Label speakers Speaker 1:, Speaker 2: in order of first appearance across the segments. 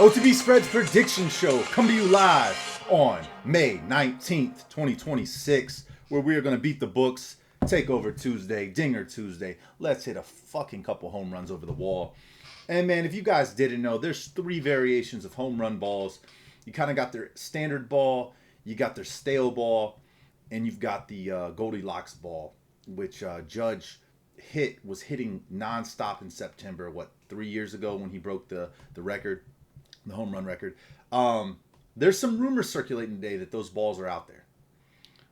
Speaker 1: Otbspreads prediction show come to you live on May 19th, 2026, where we are going to beat the books, take over Tuesday, Dinger Tuesday. Let's hit a fucking couple home runs over the wall. And man, if you guys didn't know, there's three variations of home run balls. You kind of got their standard ball, you got their stale ball, and you've got the Goldilocks ball, which Judge was hitting nonstop in September, 3 years ago when he broke the record, the home run record. There's some rumors circulating today that those balls are out there.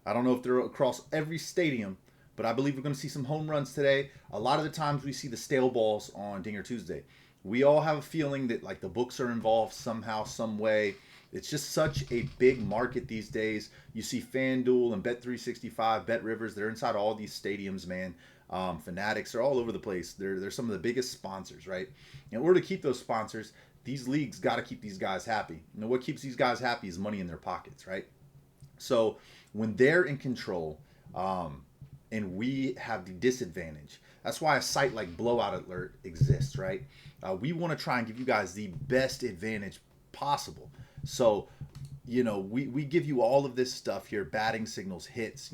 Speaker 1: I don't know if they're across every stadium, but I believe we're going to see some home runs today. A lot of the times we see the stale balls on Dinger Tuesday. We all have a feeling that like the books are involved somehow, some way. It's just such a big market these days. You see FanDuel and Bet365, Bet Rivers, they're inside all these stadiums, man. Fanatics are all over the place. They're some of the biggest sponsors, right? In order to keep those sponsors, these leagues got to keep these guys happy. You know, what keeps these guys happy is money in their pockets, right? So when they're in control, and we have the disadvantage, that's why a site like Blowout Alert exists, right? We want to try and give you guys the best advantage possible. So, you know, we give you all of this stuff here, batting signals, hits,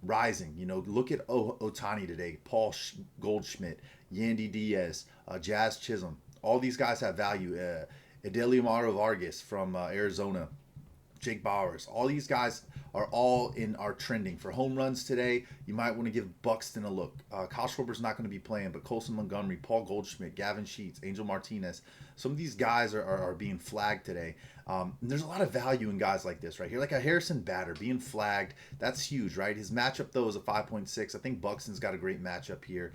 Speaker 1: rising. You know, look at Otani today, Paul Goldschmidt, Yandy Diaz, Jazz Chisholm. All these guys have value. Edeliomaro Vargas from Arizona, Jake Bowers. All these guys are all in our trending. For home runs today, you might want to give Buxton a look. Kyle Schwarber's not going to be playing, but Colson Montgomery, Paul Goldschmidt, Gavin Sheets, Angel Martinez. Some of these guys are being flagged today. And there's a lot of value in guys like this right here. Like a Harrison Batter being flagged. That's huge, right? His matchup, though, is a 5.6. I think Buxton's got a great matchup here.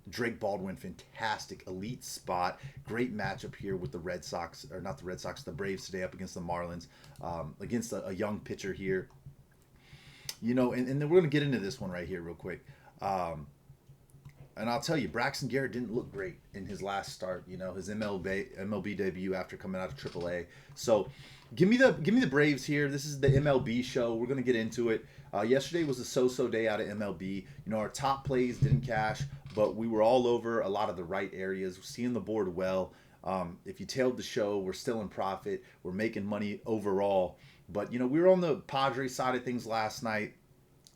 Speaker 1: Drake Baldwin, fantastic. Elite spot. Great matchup here with the Red Sox. Or not the Red Sox, the Braves today up against the Marlins. Against a young pitcher here. You know, and then we're going to get into this one right here real quick. And I'll tell you, Braxton Garrett didn't look great in his last start. You know, his MLB debut after coming out of AAA. So, give me the Braves here. This is the MLB show. We're gonna get into it. Yesterday was a so-so day out of MLB. You know, our top plays didn't cash, but we were all over a lot of the right areas. We're seeing the board well. If you tailed the show, we're still in profit. We're making money overall. But you know, we were on the Padres side of things last night.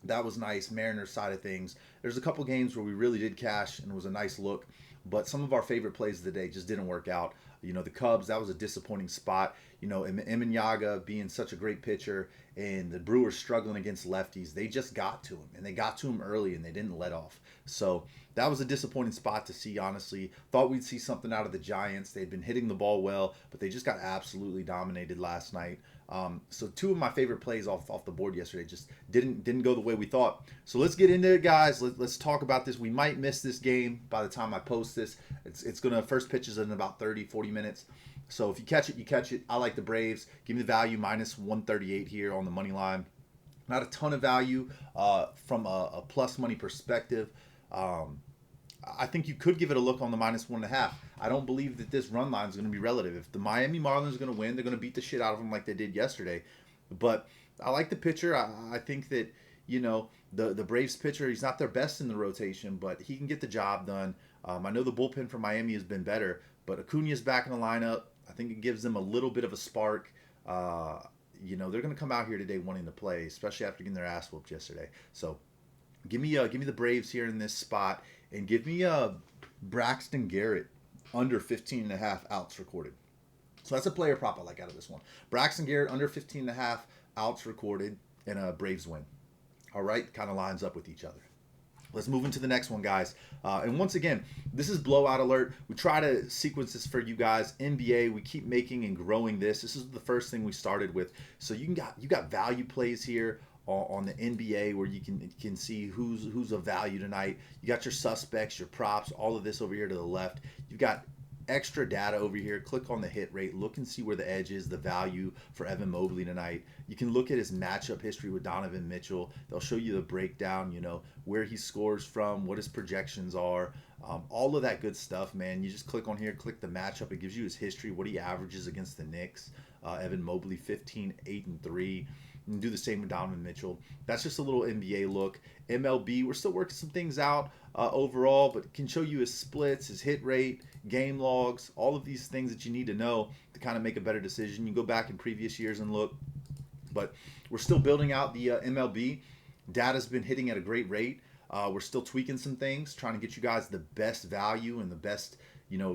Speaker 1: That was nice. Mariners side of things. There's a couple games where we really did cash and it was a nice look. But some of our favorite plays of the day just didn't work out. You know, the Cubs, that was a disappointing spot. You know, Emiyaga being such a great pitcher and the Brewers struggling against lefties, they just got to him. And they got to him early and they didn't let off. So that was a disappointing spot to see, honestly. Thought we'd see something out of the Giants. They'd been hitting the ball well, but they just got absolutely dominated last night. So two of my favorite plays off the board yesterday just didn't go the way we thought. So let's get into it, guys. Let's talk about this. We might miss this game by the time I post this. It's gonna first pitch is in about 30-40 minutes. So if you catch it, you catch it. I like the Braves. Give me the value minus 138 here on the money line. Not a ton of value from a plus money perspective. I think you could give it a look on the minus 1.5. I don't believe that this run line is going to be relative. If the Miami Marlins are going to win, they're going to beat the shit out of them like they did yesterday. But I like the pitcher. I think that, you know, the Braves pitcher, he's not their best in the rotation, but he can get the job done. I know the bullpen for Miami has been better, but Acuna's back in the lineup. I think it gives them a little bit of a spark. You know, they're going to come out here today wanting to play, especially after getting their ass whooped yesterday. So give me the Braves here in this spot. And give me Braxton Garrett under 15.5 outs recorded. So that's a player prop I like out of this one. Braxton Garrett under 15.5 outs recorded and a Braves win. All right, kind of lines up with each other. Let's move into the next one, guys. And once again, this is Blowout Alert. We try to sequence this for you guys. NBA, we keep making and growing this. This is the first thing we started with. So you got value plays here on the NBA where you can see who's of value tonight. You got your suspects, your props, all of this over here to the left. You've got extra data over here. Click on the hit rate. Look and see where the edge is, the value for Evan Mobley tonight. You can look at his matchup history with Donovan Mitchell. They'll show you the breakdown, you know, where he scores from, what his projections are, all of that good stuff, man. You just click on here, click the matchup. It gives you his history, what he averages against the Knicks. Evan Mobley, 15, 8, and 3. and do the same with Donovan Mitchell. That's just a little NBA look. MLB, we're still working some things out overall, but can show you his splits, his hit rate, game logs, all of these things that you need to know to kind of make a better decision. You go back in previous years and look, but we're still building out the MLB. Data's been hitting at a great rate. We're still tweaking some things, trying to get you guys the best value and the best,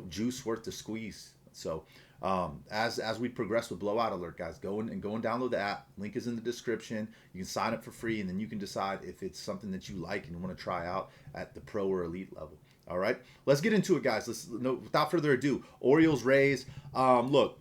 Speaker 1: juice worth the squeeze. So as we progress with Blowout Alert, guys, go and download the app. Link is in the description. You can sign up for free, and then you can decide if it's something that you like and want to try out at the pro or elite level. All right, let's get into it, guys. Without further ado, Orioles, Rays. Look,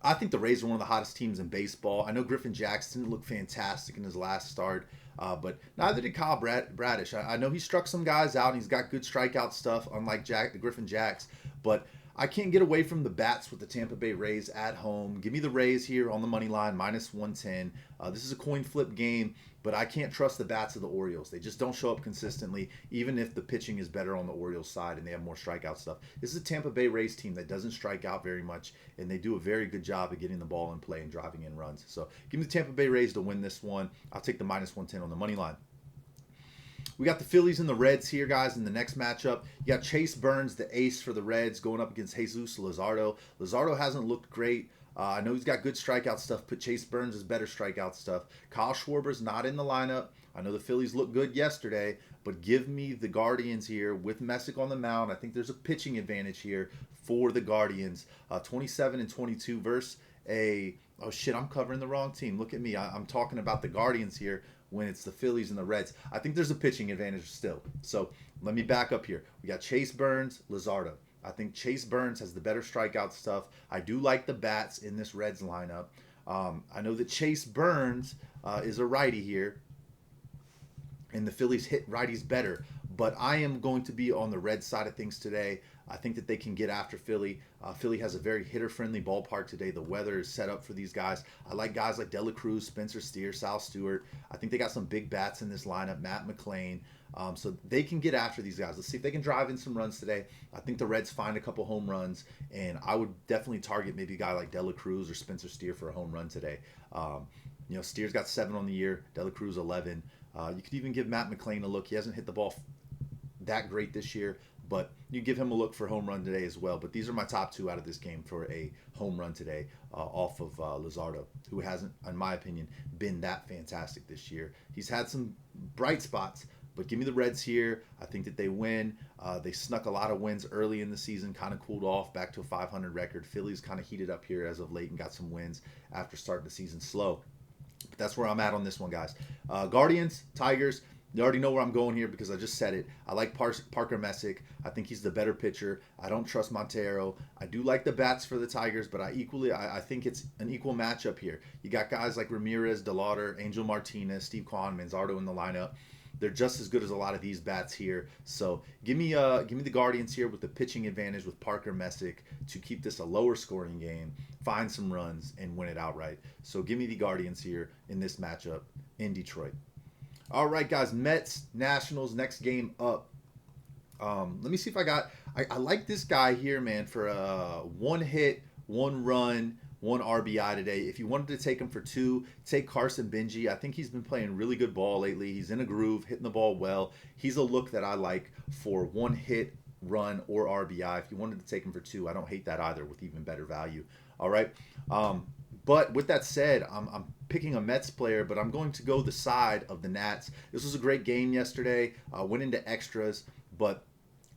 Speaker 1: I think the Rays are one of the hottest teams in baseball. I know Griffin Jackson looked fantastic in his last start, but neither did Kyle Bradish. I know he struck some guys out, and he's got good strikeout stuff, unlike Griffin Jacks, but I can't get away from the bats with the Tampa Bay Rays at home. Give me the Rays here on the money line, minus 110. This is a coin flip game, but I can't trust the bats of the Orioles. They just don't show up consistently, even if the pitching is better on the Orioles side and they have more strikeout stuff. This is a Tampa Bay Rays team that doesn't strike out very much, and they do a very good job of getting the ball in play and driving in runs. So give me the Tampa Bay Rays to win this one. I'll take the minus 110 on the money line. We got the Phillies and the Reds here, guys, in the next matchup. You got Chase Burns, the ace for the Reds, going up against Jesus Luzardo. Luzardo hasn't looked great. I know he's got good strikeout stuff, but Chase Burns is better strikeout stuff. Kyle Schwarber's not in the lineup. I know the Phillies looked good yesterday, but give me the Guardians here with Messick on the mound. I think there's a pitching advantage here for the Guardians. 27 and 22 versus a... Oh, shit, I'm covering the wrong team. Look at me. I'm talking about the Guardians here when it's the Phillies and the Reds. I think there's a pitching advantage still. So let me back up here. We got Chase Burns, Luzardo. I think Chase Burns has the better strikeout stuff. I do like the bats in this Reds lineup. I know that Chase Burns is a righty here, and the Phillies hit righties better. But I am going to be on the Red side of things today. I think that they can get after Philly. Philly has a very hitter-friendly ballpark today. The weather is set up for these guys. I like guys like De La Cruz, Spencer Steer, Sal Stewart. I think they got some big bats in this lineup, Matt McClain. So they can get after these guys. Let's see if they can drive in some runs today. I think the Reds find a couple home runs, and I would definitely target maybe a guy like De La Cruz or Spencer Steer for a home run today. Steer's got 7 on the year, De La Cruz 11. You could even give Matt McClain a look. He hasn't hit the ball that great this year, but you give him a look for home run today as well. But these are my top 2 out of this game for a home run today off of Luzardo, who hasn't, in my opinion, been that fantastic this year. He's had some bright spots, but give me the Reds here. I think that they win. They snuck a lot of wins early in the season, kind of cooled off back to a 500 record. Phillies kind of heated up here as of late and got some wins after starting the season slow. But that's where I'm at on this one, guys. Guardians, Tigers. You already know where I'm going here because I just said it. I like Parker Messick. I think he's the better pitcher. I don't trust Montero. I do like the bats for the Tigers, but I think it's an equal matchup here. You got guys like Ramirez, DeLauder, Angel Martinez, Steve Kwan, Manzardo in the lineup. They're just as good as a lot of these bats here. So give me the Guardians here with the pitching advantage with Parker Messick to keep this a lower scoring game, find some runs, and win it outright. So give me the Guardians here in this matchup in Detroit. All right, guys, Mets, Nationals, next game up. Let me see if I like this guy here, man, for a 1 hit, 1 run, 1 RBI today. If you wanted to take him for 2, take Carson Benji. I think he's been playing really good ball lately. He's in a groove, hitting the ball well. He's a look that I like for 1 hit, run, or RBI. If you wanted to take him for 2, I don't hate that either with even better value. All right. But with that said, I'm picking a Mets player, but I'm going to go the side of the Nats. This was a great game yesterday. Went into extras, but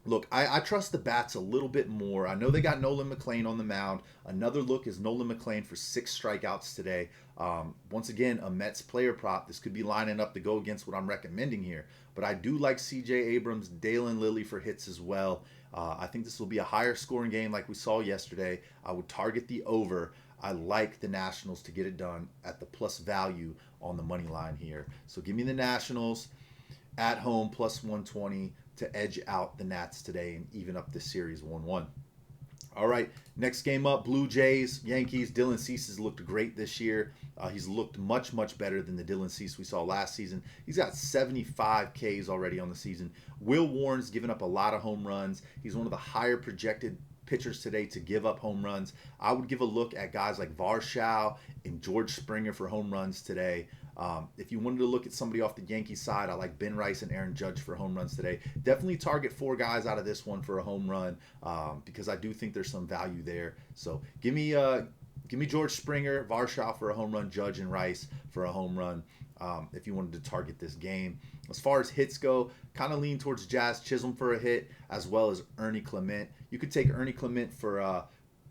Speaker 1: look, I trust the bats a little bit more. I know they got Nolan McClain on the mound. Another look is Nolan McClain for 6 strikeouts today. Once again, a Mets player prop. This could be lining up to go against what I'm recommending here. But I do like C.J. Abrams, Dalen Lilly for hits as well. I think this will be a higher scoring game like we saw yesterday. I would target the over. I like the Nationals to get it done at the plus value on the money line here. So give me the Nationals at home plus 120 to edge out the Nats today and even up this series 1-1. All right, next game up, Blue Jays, Yankees. Dylan Cease has looked great this year. He's looked much, much better than the Dylan Cease we saw last season. He's got 75 Ks already on the season. Will Warren's given up a lot of home runs. He's one of the higher projected pitchers today to give up home runs. I would give a look at guys like Varsho and George Springer for home runs today. If you wanted to look at somebody off the Yankee side, I like Ben Rice and Aaron Judge for home runs today. Definitely target 4 guys out of this one for a home run because I do think there's some value there. So give me George Springer, Varsho for a home run, Judge and Rice for a home run if you wanted to target this game. As far as hits go, kind of lean towards Jazz Chisholm for a hit, as well as Ernie Clement. You could take Ernie Clement for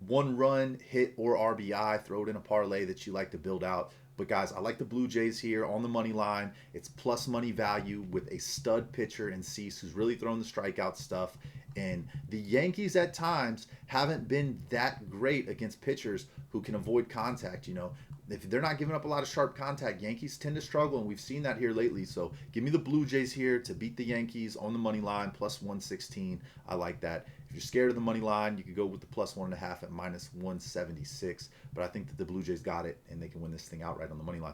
Speaker 1: 1 run, hit, or RBI. Throw it in a parlay that you like to build out. But guys, I like the Blue Jays here on the money line. It's plus money value with a stud pitcher in Cease who's really throwing the strikeout stuff. And the Yankees at times haven't been that great against pitchers who can avoid contact. You know, if they're not giving up a lot of sharp contact, Yankees tend to struggle, and we've seen that here lately. So give me the Blue Jays here to beat the Yankees on the money line, plus 116. I like that. If you're scared of the money line, you could go with the plus 1.5 at minus 176. But I think that the Blue Jays got it, and they can win this thing outright on the money line.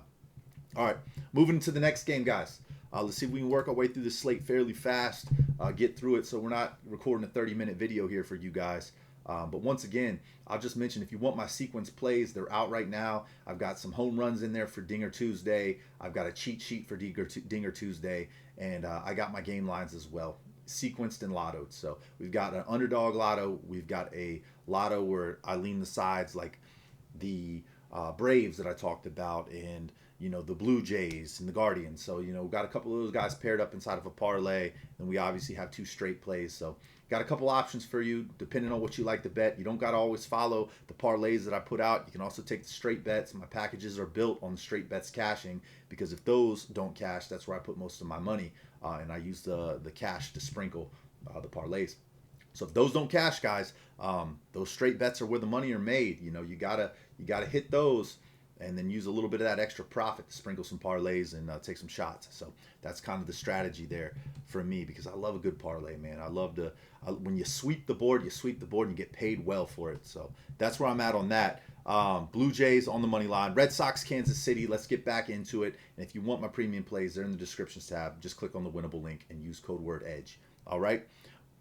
Speaker 1: All right, moving to the next game, guys. Let's see if we can work our way through the slate fairly fast, get through it so we're not recording a 30-minute video here for you guys. But once again, I'll just mention, if you want my sequence plays, they're out right now. I've got some home runs in there for Dinger Tuesday. I've got a cheat sheet for Dinger Tuesday. And I got my game lines as well, sequenced and lottoed. So we've got an underdog lotto. We've got a lotto where I lean the sides like the Braves that I talked about, and the Blue Jays and the Guardians. So, we've got a couple of those guys paired up inside of a parlay, and we obviously have 2 straight plays. So got a couple options for you depending on what you like to bet. You don't got to always follow the parlays that I put out. You can also take the straight bets. My packages are built on the straight bets cashing, because if those don't cash, that's where I put most of my money, and I use the cash to sprinkle the parlays. So if those don't cash, guys, those straight bets are where the money are made. You gotta hit those, and then use a little bit of that extra profit to sprinkle some parlays and take some shots. So that's kind of the strategy there for me, because I love a good parlay, man. I love to when you sweep the board, and you get paid well for it. So that's where I'm at on that. Blue Jays on the money line. Red Sox, Kansas City. Let's get back into it. And if you want my premium plays, they're in the descriptions tab. Just click on the Winible link and use code word EDGE. All right.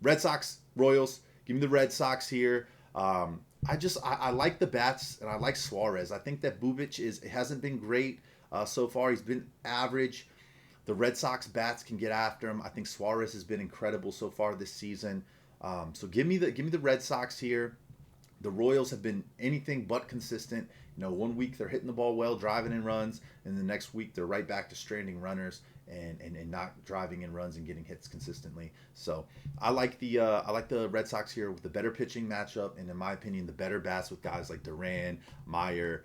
Speaker 1: Red Sox, Royals. Give me the Red Sox here. I like the bats, and I like Suarez. I think that Bubic hasn't been great so far. He's been average. The Red Sox bats can get after him. I think Suarez has been incredible so far this season. So give me the Red Sox here. The Royals have been anything but consistent. 1 week they're hitting the ball well, driving in runs, and the next week they're right back to stranding runners and not driving in runs and getting hits consistently. So I like the Red Sox here with the better pitching matchup, and in my opinion, the better bats with guys like Duran, Meyer,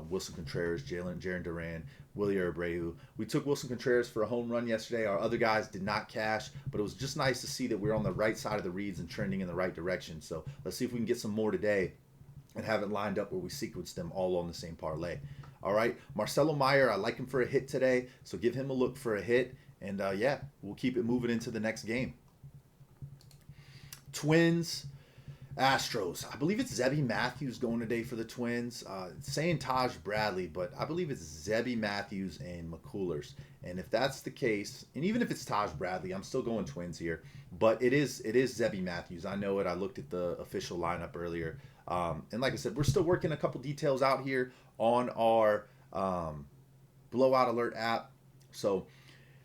Speaker 1: Wilson Contreras, Jarren Duran, Willie Abreu. We took Wilson Contreras for a home run yesterday. Our other guys did not cash, but it was just nice to see that we're on the right side of the reads and trending in the right direction. So let's see if we can get some more today and have it lined up where we sequence them all on the same parlay. All right, Marcelo Meyer, I like him for a hit today, so give him a look for a hit, and we'll keep it moving into the next game. Twins, Astros. I believe it's Zebby Matthews going today for the Twins. It's saying Taj Bradley, but I believe it's Zebby Matthews and McCullers. And if that's the case, and even if it's Taj Bradley, I'm still going Twins here. But it is Zebby Matthews. I know it. I looked at the official lineup earlier. And like I said, we're still working a couple details out here on our Blowout Alert app. So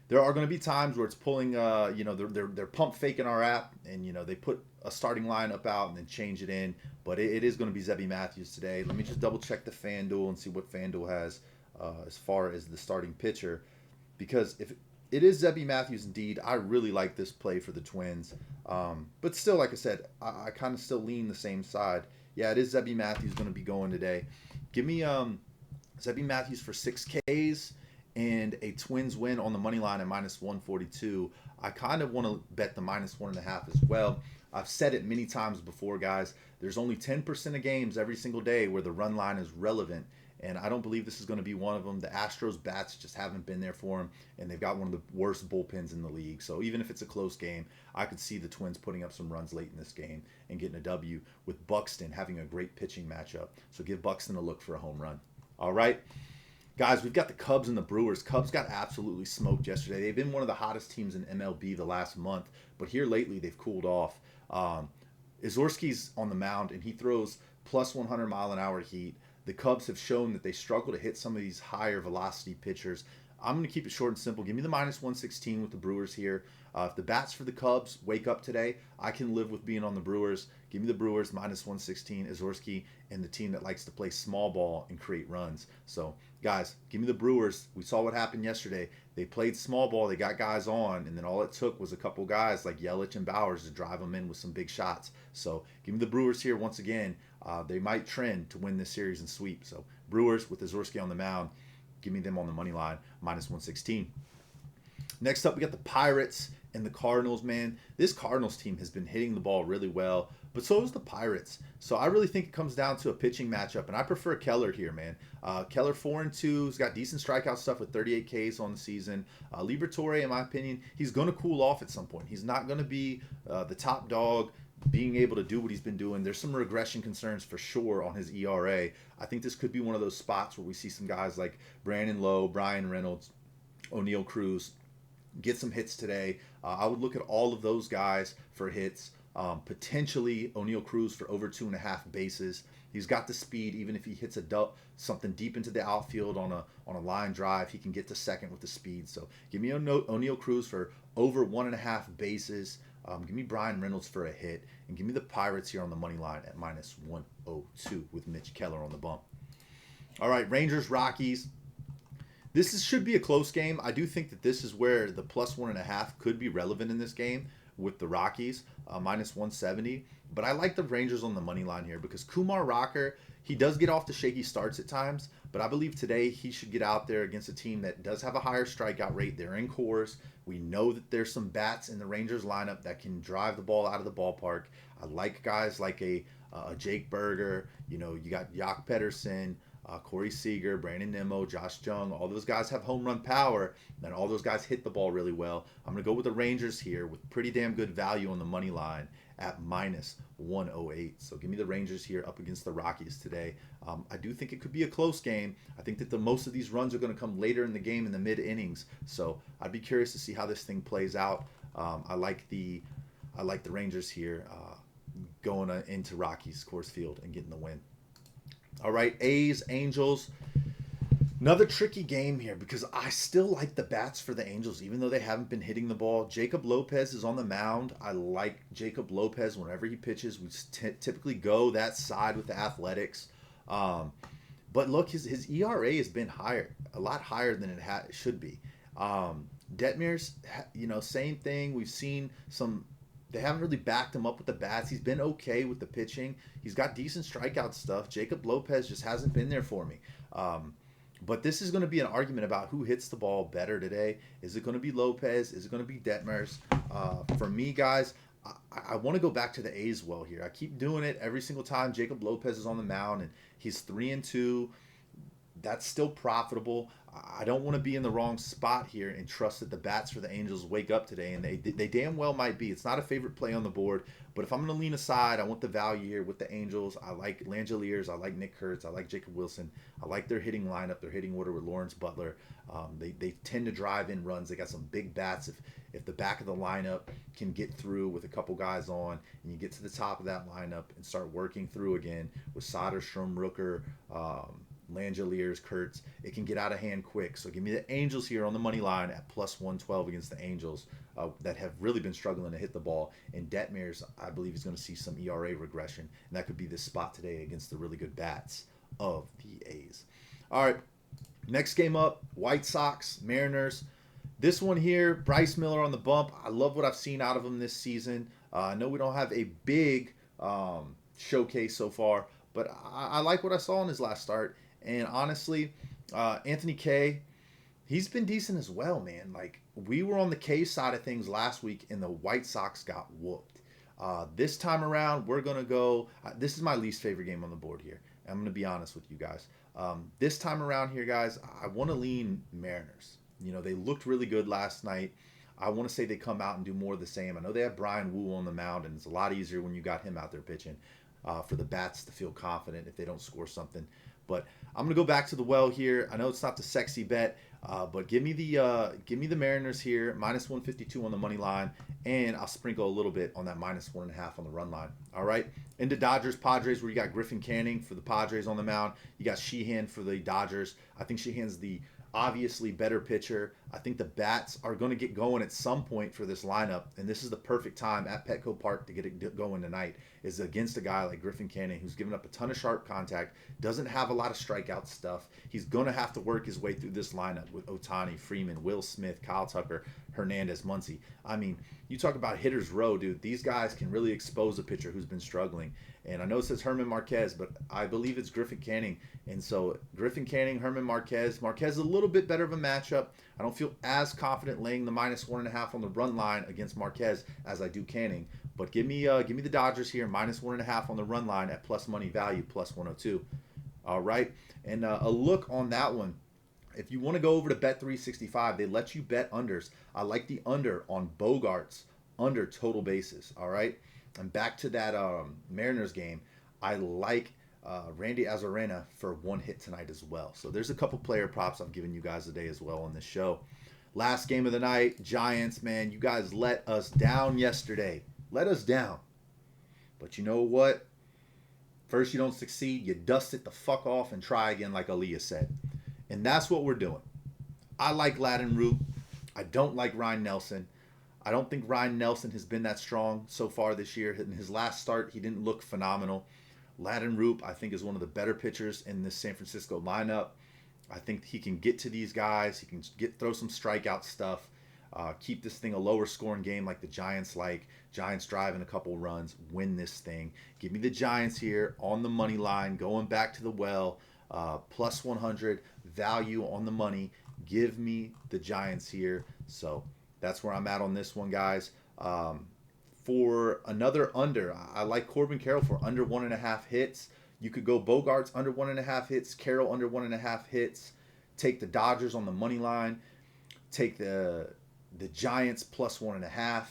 Speaker 1: there are going to be times where it's pulling, they're pump faking our app, and they put a starting lineup out and then change it in. But it is going to be Zebby Matthews today. Let me just double check the FanDuel and see what FanDuel has as far as the starting pitcher, because if it is Zebby Matthews indeed, I really like this play for the Twins. But still, like I said, I kind of still lean the same side. Yeah, it is Zebby Matthews going to be going today. Give me Zebby Matthews for 6 Ks and a Twins win on the money line at minus 142. I kind of want to bet the minus 1.5 as well. I've said it many times before, guys. There's only 10% of games every single day where the run line is relevant, and I don't believe this is going to be one of them. The Astros bats just haven't been there for them, and they've got one of the worst bullpens in the league. So even if it's a close game, I could see the Twins putting up some runs late in this game and getting a W, with Buxton having a great pitching matchup. So give Buxton a look for a home run. All right. Guys, we've got the Cubs and the Brewers. Cubs got absolutely smoked yesterday. They've been one of the hottest teams in MLB the last month, but here lately they've cooled off. Izorski's on the mound, and he throws plus 100 mile an hour heat. The Cubs have shown that they struggle to hit some of these higher velocity pitchers. I'm going to keep it short and simple. Give me the minus 116 with the Brewers here. If the bats for the Cubs wake up today, I can live with being on the Brewers. Give me the Brewers minus 116, Izorski, and the team that likes to play small ball and create runs. So, guys, give me the Brewers. We saw what happened yesterday. They played small ball. They got guys on, and then all it took was a couple guys like Yelich and Bowers to drive them in with some big shots. So, give me the Brewers here once again. They might trend to win this series and sweep. So, Brewers with Izorski on the mound. Give me them on the money line, minus 116. Next up, we got the Pirates and the Cardinals, man. This Cardinals team has been hitting the ball really well, but so is the Pirates. So I really think it comes down to a pitching matchup, and I prefer Keller here, man. Keller 4-2. He's got decent strikeout stuff with 38 Ks on the season. Liberatore, in my opinion, he's going to cool off at some point. He's not going to be the top dog, being able to do what he's been doing. There's some regression concerns for sure on his ERA. I think this could be one of those spots where we see some guys like Brandon Lowe, Brian Reynolds, O'Neal Cruz get some hits today. I would look at all of those guys for hits. Potentially O'Neal Cruz for over 2.5 bases. He's got the speed. Even if he hits something deep into the outfield on a line drive, he can get to second with the speed. So give me O'Neal Cruz for over 1.5 bases. Give me Brian Reynolds for a hit, and give me the Pirates here on the money line at minus 102 with Mitch Keller on the bump. All right, Rangers, Rockies. Should be a close game. I do think that this is where the plus 1.5 could be relevant in this game with the Rockies, minus 170. But I like the Rangers on the money line here because Kumar Rocker, he does get off the shaky starts at times, but I believe today he should get out there against a team that does have a higher strikeout rate. They're in cores. We know that there's some bats in the Rangers lineup that can drive the ball out of the ballpark. I like guys like a Jake Berger. You know, you got Jock Pedersen, Corey Seager, Brandon Nimmo, Josh Jung. All those guys have home run power, and all those guys hit the ball really well. I'm going to go with the Rangers here with pretty damn good value on the money line at minus 108. So give me the Rangers here up against the Rockies today. I do think it could be a close game. I think that most of these runs are going to come later in the game in the mid innings. So I'd be curious to see how this thing plays out. I like the Rangers here going into Rockies Coors Field and getting the win. All right, A's, Angels. Another tricky game here because I still like the bats for the Angels, even though they haven't been hitting the ball. Jacob Lopez is on the mound. I like Jacob Lopez whenever he pitches. We typically go that side with the Athletics. But look, his ERA has been higher, a lot higher than it should be. Detmers, same thing. We've seen some. They haven't really backed him up with the bats. He's been okay with the pitching. He's got decent strikeout stuff. Jacob Lopez just hasn't been there for me. But this is going to be an argument about who hits the ball better today. Is it going to be Lopez? Is it going to be Detmers? For me, guys, I want to go back to the A's well here. I keep doing it every single time Jacob Lopez is on the mound, and he's 3-2. That's still profitable. I don't want to be in the wrong spot here and trust that the bats for the Angels wake up today, and they damn well might be. It's not a favorite play on the board, but if I'm going to lean aside, I want the value here with the Angels. I like Langeliers. I like Nick Kurtz. I like Jacob Wilson. I like their hitting lineup, their hitting order with Lawrence Butler. They tend to drive in runs. They got some big bats. If the back of the lineup can get through with a couple guys on, and you get to the top of that lineup and start working through again with Soderstrom, Rooker, Langeliers, Kurtz, it can get out of hand quick. So give me the Angels here on the money line at plus 112 against the Angels that have really been struggling to hit the ball. And Detmers, I believe, is going to see some ERA regression, and that could be this spot today against the really good bats of the A's. All right, next game up, White Sox, Mariners. This one here, Bryce Miller on the bump. I love what I've seen out of him this season. I know we don't have a big showcase so far, but I like what I saw in his last start. And honestly, Anthony K, he's been decent as well, man. Like, we were on the K side of things last week, and the White Sox got whooped. This time around, we're going to go. This is my least favorite game on the board here. I'm going to be honest with you guys. This time around here, guys, I want to lean Mariners. They looked really good last night. I want to say they come out and do more of the same. I know they have Brian Wu on the mound, and it's a lot easier when you got him out there pitching for the bats to feel confident if they don't score something. But I'm going to go back to the well here. I know it's not the sexy bet. But give me the Mariners here, minus 152 on the money line, and I'll sprinkle a little bit on that minus 1.5 on the run line. All right. Into Dodgers Padres, where you got Griffin Canning for the Padres on the mound. You got Sheehan for the Dodgers. I think Sheehan's the obviously better pitcher. I think the bats are going to get going at some point for this lineup, and this is the perfect time at Petco Park to get it going tonight. Is against a guy like Griffin Canning, who's given up a ton of sharp contact, doesn't have a lot of strikeout stuff. He's going to have to work his way through this lineup with Ohtani, Freeman, Will Smith, Kyle Tucker, Hernandez, Muncy. I mean, you talk about hitters row, dude. These guys can really expose a pitcher who's been struggling. And I know it says Herman Marquez, but I believe it's Griffin Canning. And so Griffin Canning, Herman Marquez. Marquez is a little bit better of a matchup. I don't feel as confident laying the minus 1.5 on the run line against Marquez as I do Canning. But give me the Dodgers here, minus 1.5 on the run line at plus money value, plus 102. All right. And a look on that one. If you want to go over to Bet365, they let you bet unders. I like the under on Bogarts under total bases. All right. And back to that Mariners game, I like Randy Arozarena for one hit tonight as well. So there's a couple player props I've given you guys today as well on this show. Last game of the night, Giants, man, you guys let us down yesterday. Let us down. But you know what? First you don't succeed, you dust it the fuck off and try again, like Aaliyah said. And that's what we're doing. I like Latin Root. I don't like Ryan Nelson. I don't think Ryan Nelson has been that strong so far this year. In his last start, he didn't look phenomenal. Latin Roop, I think, is one of the better pitchers in this San Francisco lineup. I think he can get to these guys. He can throw some strikeout stuff. Keep this thing a lower scoring game like the Giants like. Giants driving a couple runs, win this thing. Give me the Giants here on the money line, going back to the well, plus 100, value on the money. Give me the Giants here. So that's where I'm at on this one, guys. For another under, I like Corbin Carroll for under 1.5 hits. You could go Bogarts under 1.5 hits, Carroll under 1.5 hits. Take the Dodgers on the money line. Take the Giants plus 1.5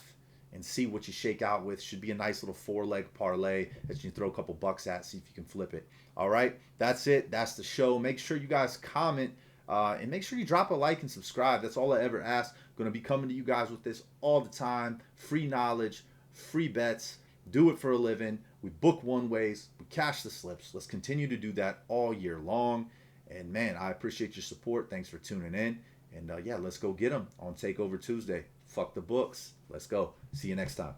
Speaker 1: and see what you shake out with. Should be a nice little 4-leg parlay that you can throw a couple bucks at, see if you can flip it. All right, that's it. That's the show. Make sure you guys comment and make sure you drop a like and subscribe. That's all I ever ask. Going to be coming to you guys with this all the time. Free knowledge, free bets. Do it for a living. We book one ways. We cash the slips. Let's continue to do that all year long. And man, I appreciate your support. Thanks for tuning in. And yeah, let's go get them on Takeover Tuesday. Fuck the books. Let's go. See you next time.